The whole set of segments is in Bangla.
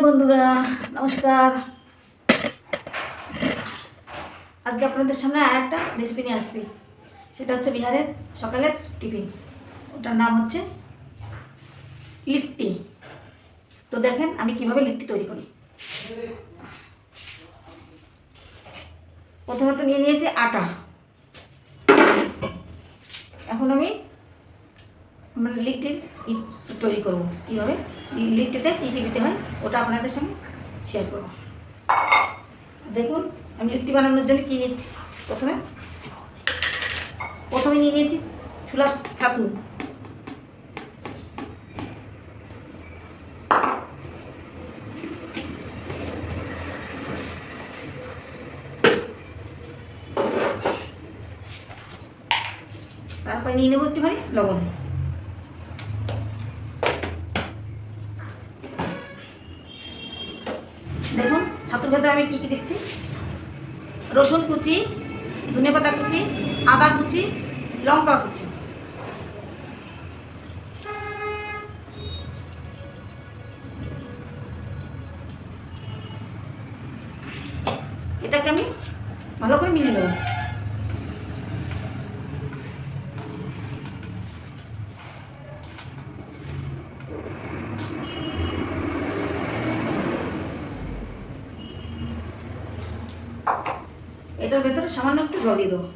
বন্ধুরা, নমস্কার। আজকে আপনাদের সামনে আর একটা রেসিপি নিয়ে আসছি। সেটা হচ্ছে বিহারের সকালের টিফিন। ওটার নাম হচ্ছে লিট্টি। তো দেখেন আমি কিভাবে লিট্টি তৈরি করি। প্রথমত নিয়ে নিয়েছি আটা। এখন আমি লিট্টির তৈরি করবো। কীভাবে লিট্টিতে কী কী দিতে হয় ওটা আপনাদের সঙ্গে শেয়ার করবো। দেখুন আমি লিট্টি বানানোর জন্য কী নিচ্ছি। প্রথমে নিয়ে নিয়েছি ছোলার ছাতু। তারপরে নিয়ে নেবো একটুখানি লবণ। দেখুন ছাতুর ভেতরে আমি কী কী দিচ্ছি। রসুন কুচি, ধনেপাতা কুচি, আদা কুচি, লঙ্কা কুচি। এটাকে আমি ভালো করে মিলিয়ে দেবো। এটার ভেতরে সামান্য একটু জল দিয়ে দেবো।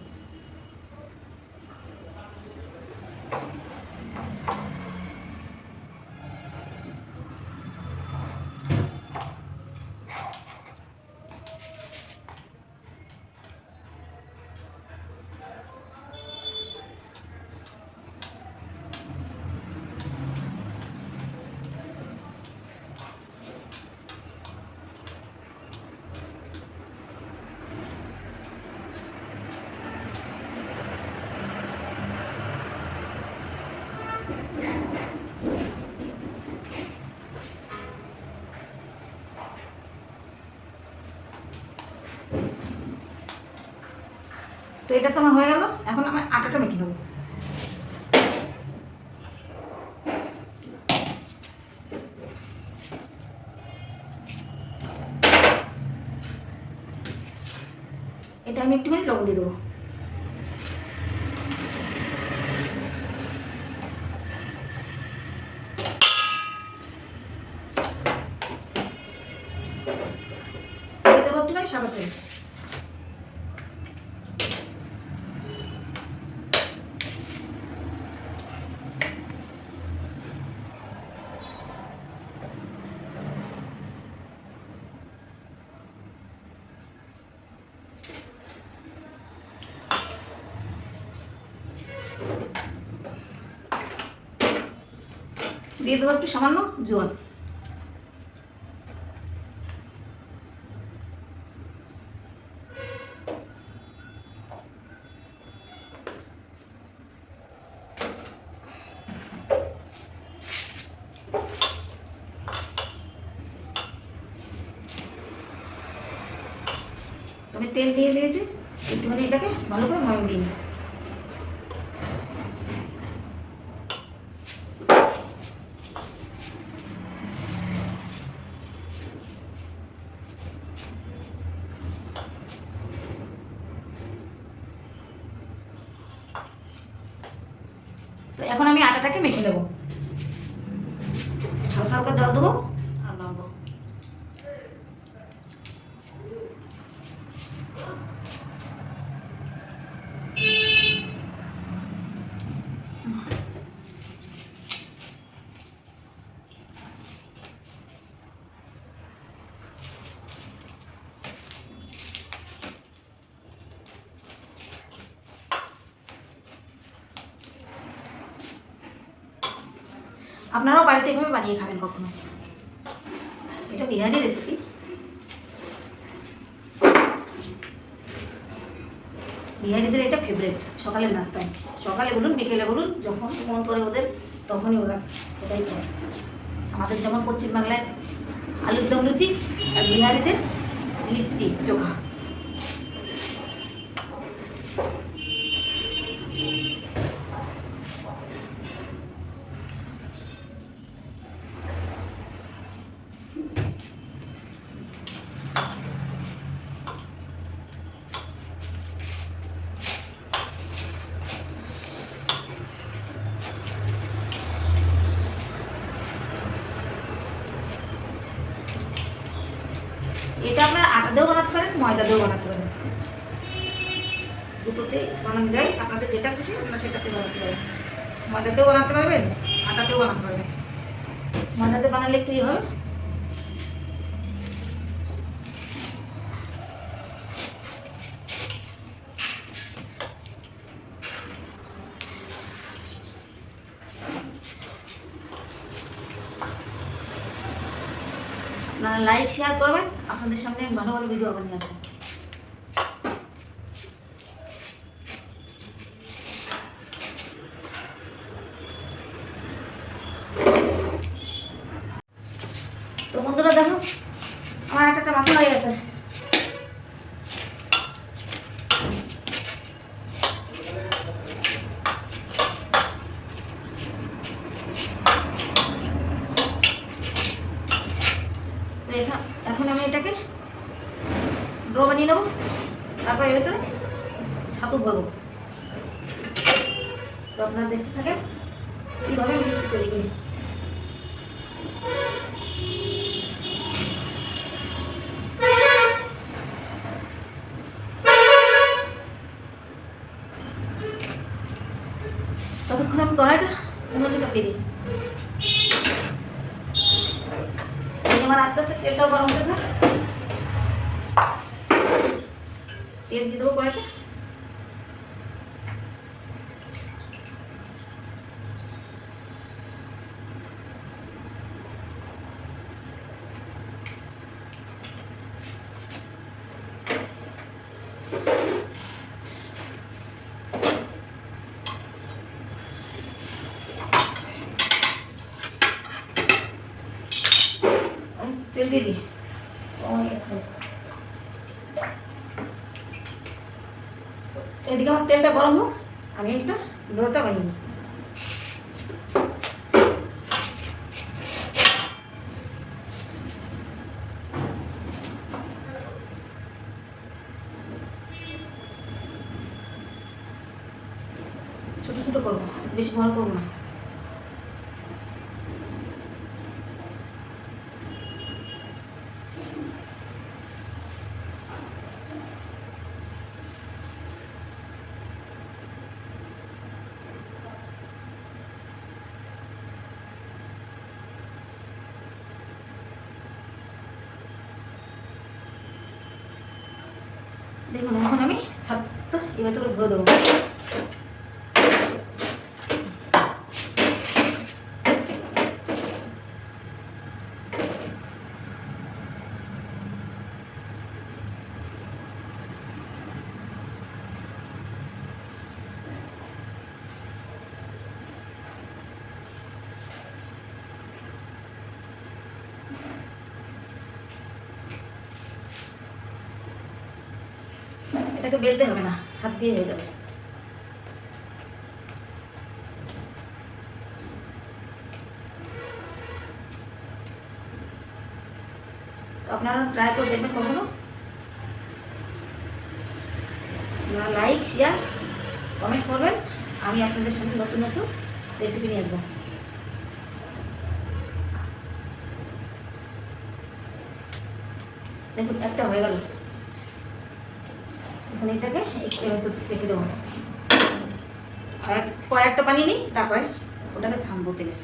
তো এটা তো আমার হয়ে গেল। এখন আমি আটাটা মেখে নেবো। এটা আমি একটুখানি লবণ দিয়ে দেবো। দিয়ে দেবো একটুখানি সাদা তেল। দিয়ে দেবো একটু সামান্য জল। আমি তেল দিয়ে দিয়েছি, একটুখানি এটাকে ভালো করে ময়ম দিই। তো এখন আমি আটাটাকে মেখে দেবো। হালকা হালকা জল দেবো আর নাড়বো। আপনারাও বাড়িতে এভাবে বানিয়ে খাবেন কখনো। এটা বিহারি রেসিপি। বিহারিদের এটা ফেভারিট সকালের নাস্তায়। সকালে বলুন বিকেলে বলুন, যখন মন করে ওদের তখনই ওরা এটাই খায়। আমাদের যেমন পশ্চিমবাংলায় আলুর দম লুচি, আর বিহারিদের লিট্টি চোখা। এটা আপনারা আটা দিয়েও বানাতে পারেন, ময়দা দিয়েও বানাতে পারেন, দুটোতে বানানো যায়। আপনাদের যেটা খুশি আপনারা সেটাতে বানাতে পারেন। ময়দাতেও বানাতে পারবেন, আটাতেও বানাতে পারবেন। ময়দাতে বানালে একটু ইয়ে হবে। আপনারা লাইক শেয়ার করবেন, আপনাদের সামনে ভালো ভালো ভিডিও আবার নিয়ে আসবেন। তো বন্ধুরা দেখো আমার একটা মাথা হয়ে গেছে। তো এখন আমি এটাকে ড্র বানিয়ে নেবো, তারপর এর ভিতরে ছাতু ভরবো। তো আপনারা দেখতে থাকেন কীভাবে আমি তৈরি করি। ততক্ষণ আমি কড়াইটা উনুনে চাপিয়ে দিই। আমার আস্তে আস্তে তেলটাও গরম হতে থাক। তেল দিয়ে দেবো কড়াইতে। তেল দিয়ে দিই। এদিকে আমার তেলটা গরম হোক, আমি একটা ডোটা বানিয়ে নিই। ছোটো ছোটো করবো, বেশি বড় করবো না। দেখুন এখন আমি ছাদটা এবার তো ভরে দেবো। এটাকে বেলতে হবে না, হাত দিয়ে হয়ে যাবে। তো আপনারা ট্রাই করে দেখবেন কখনো। আপনারা লাইক শেয়ার কমেন্ট করবেন, আমি আপনাদের সামনে নতুন নতুন রেসিপি নিয়ে আসবো। দেখুন একটা হয়ে গেল। এখন এটাকে একটু রেখে দেবো, কয়েকটা বানিয়ে নিই, তারপরে ওটাকে ছানবো তেলে।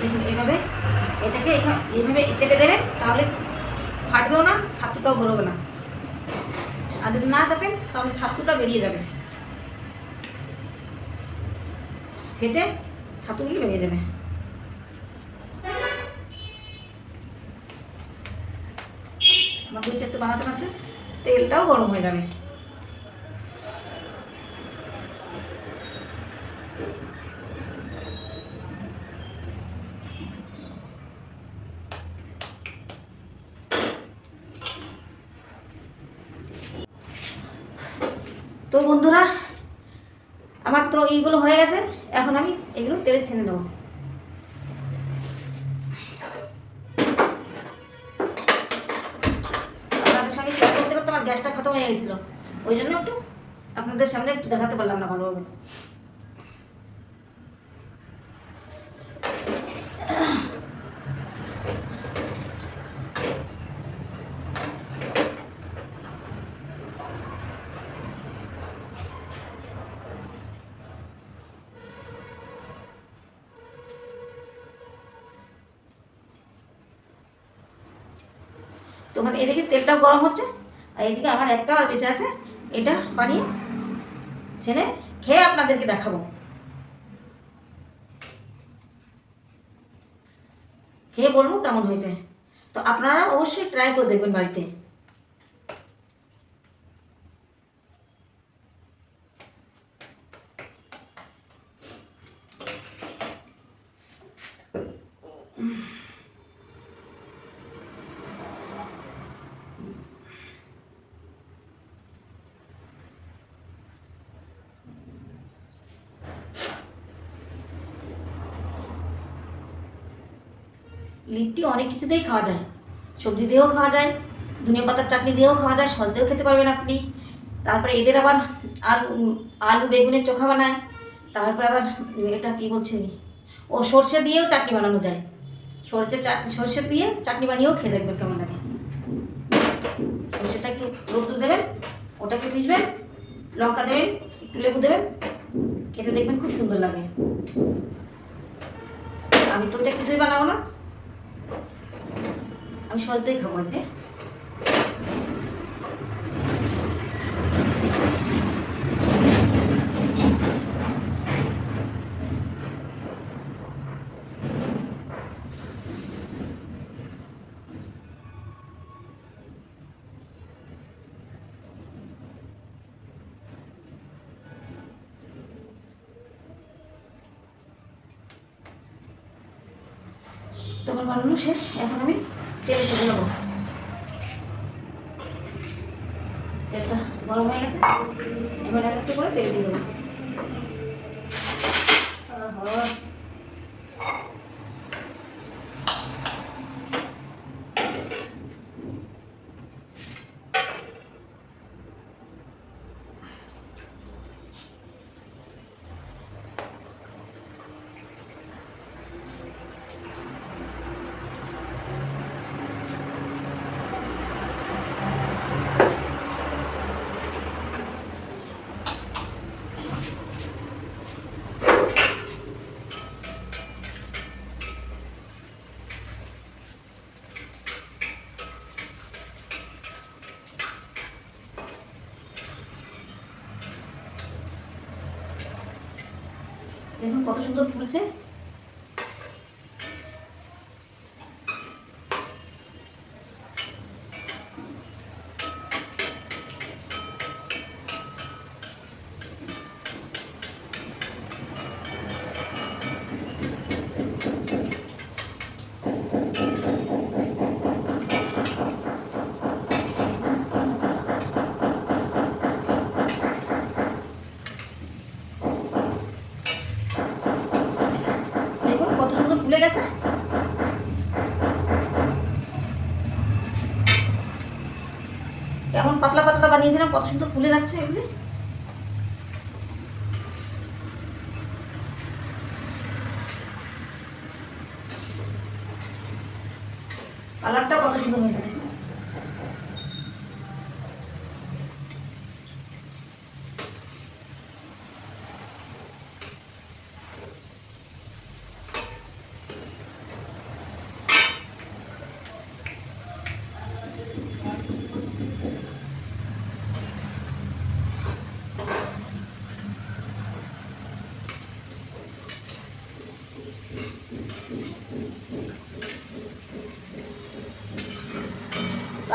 দেখুন এইভাবে এটাকে এইভাবে চেপে দেবেন, তাহলে ফাটবেও না, ছাতুটাও বেরোবে না। আর যদি না চাপেন তাহলে ছাতুটা বেরিয়ে যাবে, ফেটে ছাতুগুলো বেরিয়ে যাবে। আমার দুই চারটে বানাতে বানাতে তেলটাও গরম হয়ে যাবে। তো বন্ধুরা, আমার তো এইগুলো হয়ে গেছে, এখন আমি এগুলো তেলে ছেড়ে নেবো। আপনাদের সঙ্গে শেয়ার করতে করতে আমার গ্যাসটা খতম হয়ে গেছিলো, ওই জন্য একটু আপনাদের সামনে একটু দেখাতে পারলাম না ভালোভাবে। তো মানে এদিকে তেলটাও গরম হচ্ছে, আর এদিকে আমার একটা আর বেঁচে আছে, এটা বানিয়ে ছেড়ে খেয়ে আপনাদেরকে দেখাবো, খেয়ে বলবো কেমন হয়েছে। তো আপনারা অবশ্যই ট্রাই করে দেখবেন বাড়িতে। লিট্টি অনেক কিছু দিয়েই খাওয়া যায়, সবজি দিয়েও খাওয়া যায়, ধনিয়া পাতার চাটনি দিয়েও খাওয়া যায়, সস দিয়েও খেতে পারবেন আপনি। তারপরে এদের আবার আলু আলু বেগুনের চোখা বানায়, তারপরে আবার এটা কি বলছি, ও সর্ষে দিয়েও চাটনি বানানো যায়, সর্ষে দিয়ে চাটনি বানিয়েও খেয়ে দেখবেন কেমন লাগে। সর্ষেটা একটু রোদ্দুর দেবেন, ওটাকে পিসবেন, লঙ্কা দেবেন, একটু লেবু দেবেন, খেতে দেখবেন খুব সুন্দর লাগে। আমি তো এটা কিছুই বানাবো না, আমি সস দিয়ে খাবো আজকে। তোমার বানানো শেষ, এখন আমি তেলে ছেড়ে নেবো। তেলটা গরম হয়ে গেছে, এবার একটু করে তেল দিয়ে দেবো। দেখুন কত সুন্দর ফুলছে। দেখুন কত সুন্দর ফুলে গেছে। কেমন পাতলা পাতলা বানিয়েছিলাম, কত সুন্দর ফুলে যাচ্ছে এগুলি। কালারটাও কত সুন্দর হয়েছে।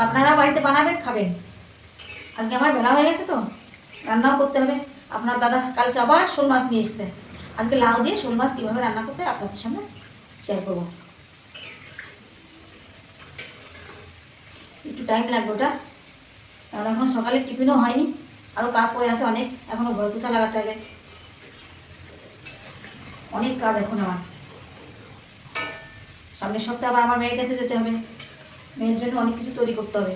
আপনারা বাড়িতে বানাবেন, খাবেন। আজকে আমার বেলা হয়ে গেছে, তো রান্নাও করতে হবে। আপনার দাদা কালকে আবার শোল মাছ নিয়ে এসছে, আজকে লাউ দিয়ে শোল মাছ কীভাবে রান্না করতে আপনাদের সামনে শেয়ার করবো। একটু টাইম লাগবে ওটা, কারণ এখন সকালে টিফিনও হয়নি, আরও কাজ পড়ে আছে অনেক, এখনও ঘর পোছা লাগাতে হবে, অনেক কাজ এখন আমার। সামনের সপ্তাহে আবার আমার মেয়ের কাছে যেতে হবে, মেয়ের জন্য অনেক কিছু তৈরি করতে হবে।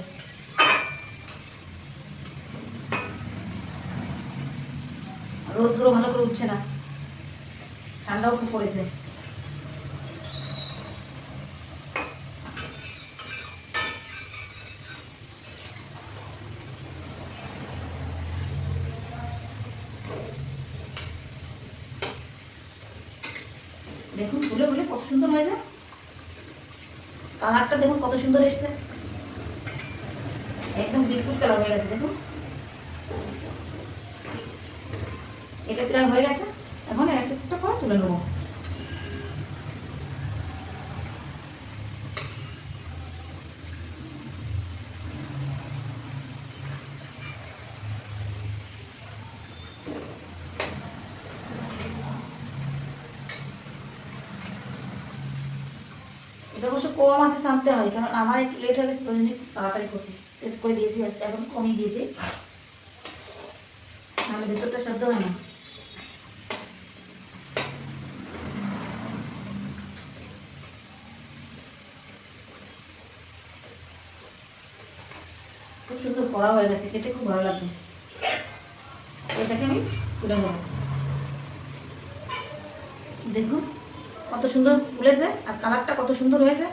রোদ্রও ভালো করে উঠছে না, ঠান্ডাও খুব পড়েছে। দেখুন ফুলে ফুলে কত সুন্দর হয়ে যায়, কালারটা দেখুন কত সুন্দর এসছে, একদম বিস্কুট কালার হয়ে গেছে। দেখুন এটা প্রায় হয়ে গেছে, এখন একটা করে তুলে নেবো। এটা অবশ্য কম আছে সামতে হয়, কারণ আমার একটু লেট হয়ে গেছে, তো জন্য একটু তাড়াতাড়ি করছি, টেস্ট করে দিয়েছি, এখন কমিয়ে দিয়েছি, নাহলে ভেতরটা সেদ্ধ হয় না। খুব সুন্দর করা হয়ে গেছে, খেতে খুব ভালো লাগবে। এটাকে আমি তুলে নেব। দেখুন কত সুন্দর ফুলেছে আর কালারটা কত সুন্দর হয়েছে।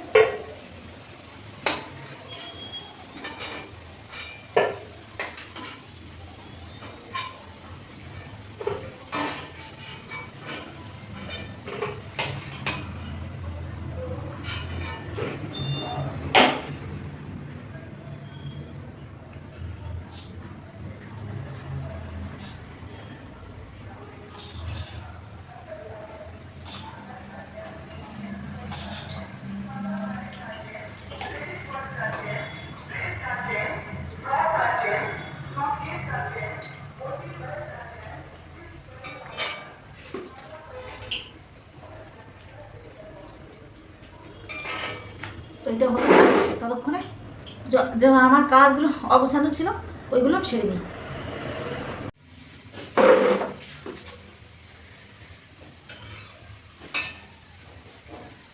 তো এটা হতে ততক্ষণে যে আমার কাজগুলো অবসানো ছিল ওইগুলো আমি সেরে নিই।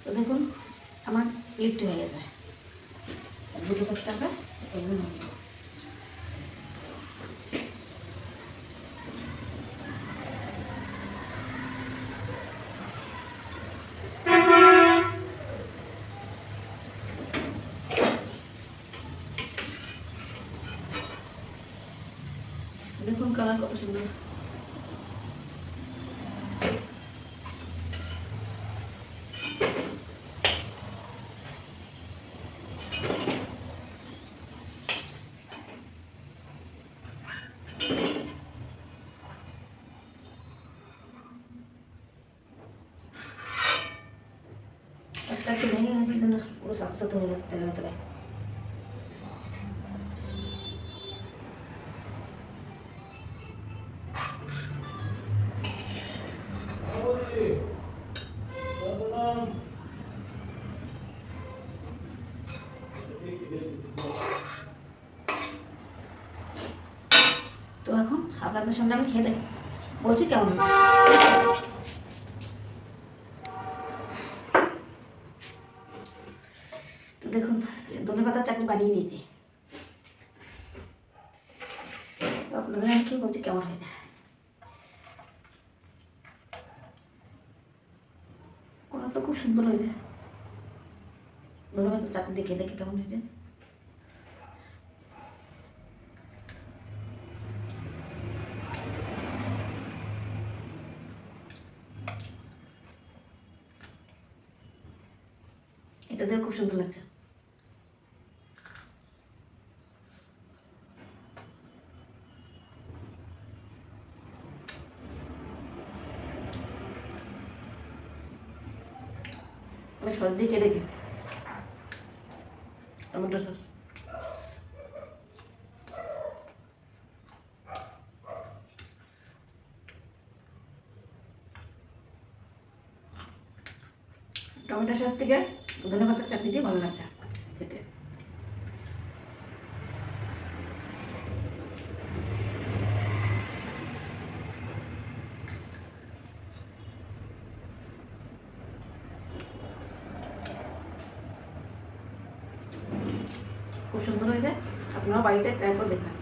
তো দেখুন আমার লিফট হয়ে গেছে, দুটো চাকা এগুলো নেব। দেখুন কালার কত সুন্দর। একটা একটু ভেঙে গেছে, পুরো সাথে সাথে হয়ে গেছে তেলের ভেতরে। তো এখন আপনাদের সামনে আমি খেয়ে দেখি, বলছি কেমন হয়েছে। তো দেখুন ধনেপাতার চাটনি বানিয়ে নিয়েছি, তো আপনাদের আমি খেয়ে বলছি কেমন হয়েছে। করা তো খুব সুন্দর হয়েছে, ধনেপাতার চাটনি দেখে দেখে কেমন হয়েছে। এটা দেখে খুব সুন্দর লাগছে। আমি সস দিয়ে খেয়ে দেখি, টমেটো সস। টমেটো সস থেকে ধনেপাতার চাটনি দিয়ে ভালো লাগছে খেতে। খুব সুন্দর হয়েছে, আপনারাও বাড়িতে ট্রাই করে দেখবেন।